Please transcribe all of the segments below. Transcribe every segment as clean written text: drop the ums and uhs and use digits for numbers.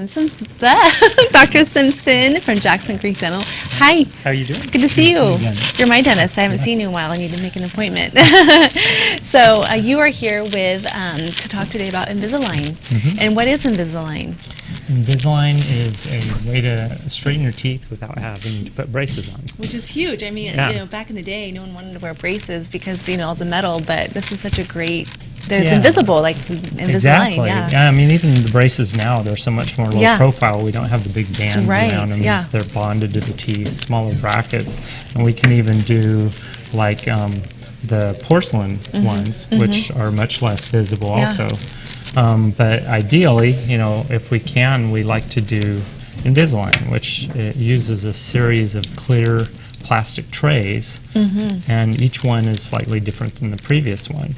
Simpson, Dr. Simpson from Jackson Creek Dental. Hi. How are you doing? Good to see you. You're my dentist. I haven't seen you in a while. I need to make an appointment. So you are here with to talk today about Invisalign. And what is Invisalign? Invisalign is a way to straighten your teeth without having to put braces on. Which is huge. I mean, you know, back in the day, no one wanted to wear braces because, you know, all the metal, but this is such a great, it's invisible, like Invisalign. Exactly. Yeah, I mean, even the braces now, they're so much more low profile. We don't have the big bands around them. Yeah. They're bonded to the teeth, smaller brackets, and we can even do like the porcelain ones, which are much less visible also. But ideally, you know, if we can, we like to do Invisalign, which it uses a series of clear plastic trays, and each one is slightly different than the previous one.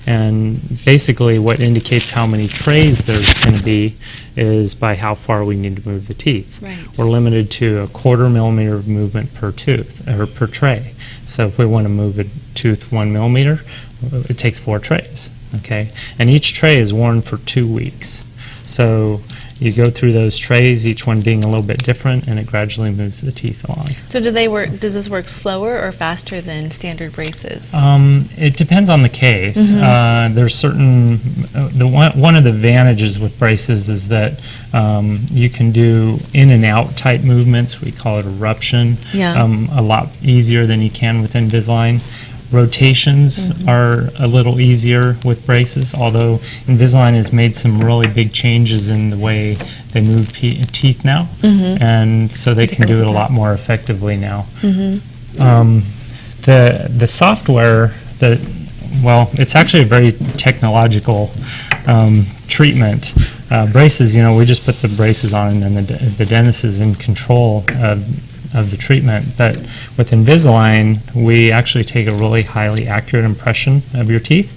And basically what indicates how many trays there's going to be is by how far we need to move the teeth. We're limited to a 1/4 millimeter of movement per tooth, or per tray. So if we want to move a tooth 1 millimeter, it takes 4 trays. Okay, and each tray is worn for 2 weeks. So you go through those trays, each one being a little bit different, and it gradually moves the teeth along. So do they work? Does this work slower or faster than standard braces? It depends on the case. There's certain one of the advantages with braces is that you can do in and out type movements. We call it eruption. A lot easier than you can with Invisalign. Rotations are a little easier with braces, although Invisalign has made some really big changes in the way they move teeth now, and so they can do it a lot more effectively now. The software, well, it's actually a very technological treatment. Braces, you know, we just put the braces on, and then the dentist is in control of the treatment. But with Invisalign, we actually take a really highly accurate impression of your teeth,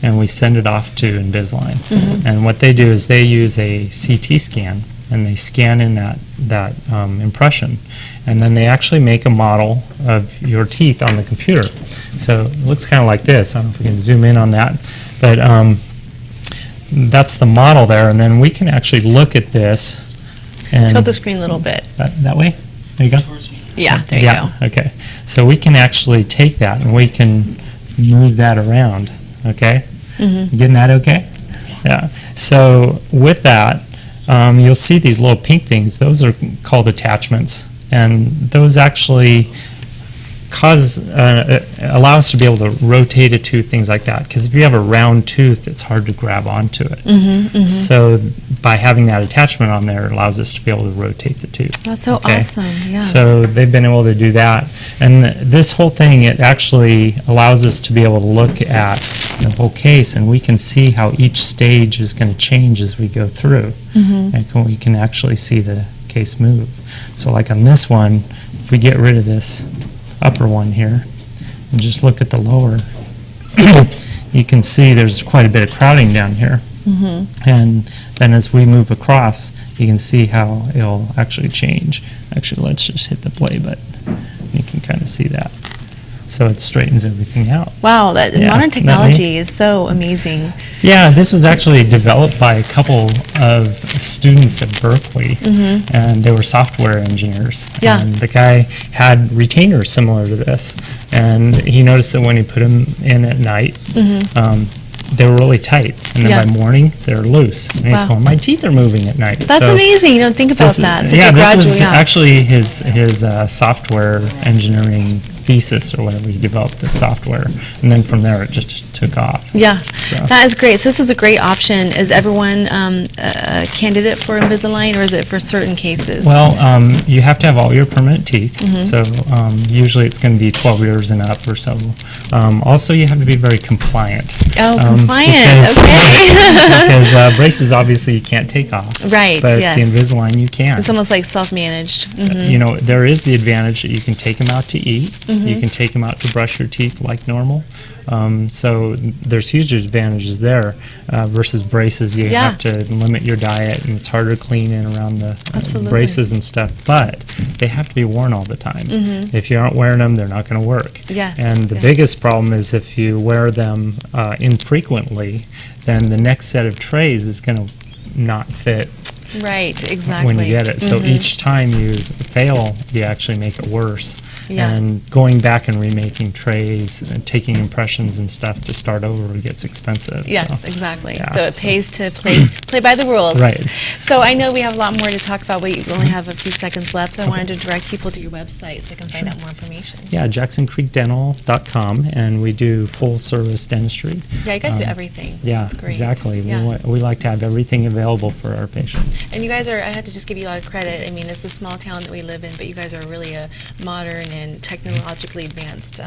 and we send it off to Invisalign. And what they do is they use a CT scan, and they scan in that impression, and then they actually make a model of your teeth on the computer. So it looks kind of like this. I don't know if we can zoom in on that, but that's the model there, and then we can actually look at this and tilt the screen a little bit. That way? There you go. Yeah, there you go. Okay. So we can actually take that and we can move that around. Okay? You getting that okay? Yeah. So with that, you'll see these little pink things. Those are called attachments. And those actually allow us to be able to rotate a tooth, things like that. Because if you have a round tooth, it's hard to grab onto it. So by having that attachment on there, it allows us to be able to rotate the tooth. That's so awesome. Yeah. So they've been able to do that. And this whole thing, it actually allows us to be able to look at the whole case, and we can see how each stage is going to change as we go through. And we can actually see the case move. So like on this one, if we get rid of this upper one here and just look at the lower, you can see there's quite a bit of crowding down here. And then as we move across, you can see how it'll actually change. Actually, let's just hit the play button. You can kind of see that. So it straightens everything out. Wow, modern technology is so amazing. Yeah, this was actually developed by a couple of students at Berkeley, and they were software engineers. And the guy had retainers similar to this, and he noticed that when he put them in at night, they were really tight, and then by morning they're loose. And he's going, my teeth are moving at night. That's amazing. You don't think about that. This was actually his software engineering thesis or whatever. He developed the software, and then from there it just took off. That is great. So this is a great option. Is everyone a candidate for Invisalign, or is it for certain cases? Well, you have to have all your permanent teeth, so usually it's going to be 12 years and up or so. Also, you have to be very compliant. Compliant, because braces obviously you can't take off. But the Invisalign you can. It's almost like self-managed. You know, there is the advantage that you can take them out to eat. You can take them out to brush your teeth like normal. So there's huge advantages there versus braces. You have to limit your diet, and it's harder to clean in around the braces and stuff. But they have to be worn all the time. If you aren't wearing them, they're not going to work. And the biggest problem is if you wear them infrequently, then the next set of trays is going to not fit Right, exactly. when you get it. So each time you fail, you actually make it worse. Yeah. And going back and remaking trays and taking impressions and stuff to start over gets expensive. Yes, so, exactly. yeah, So it pays to play by the rules. Right. So I know we have a lot more to talk about, but we only have a few seconds left, so I wanted to direct people to your website so they can find out more information. Yeah, JacksonCreekDental.com, and we do full service dentistry. Yeah, you guys do everything. Yeah, That's great. exactly. Yeah. We like to have everything available for our patients. And you guys are, I have to just give you a lot of credit. I mean, it's a small town that we live in, but you guys are really a modern and technologically advanced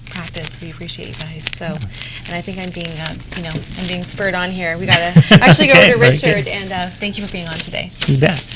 practice. We appreciate you guys. So, and I think I'm being, I'm being spurred on here. We got to actually go over to Very good. Richard, and thank you for being on today. You bet.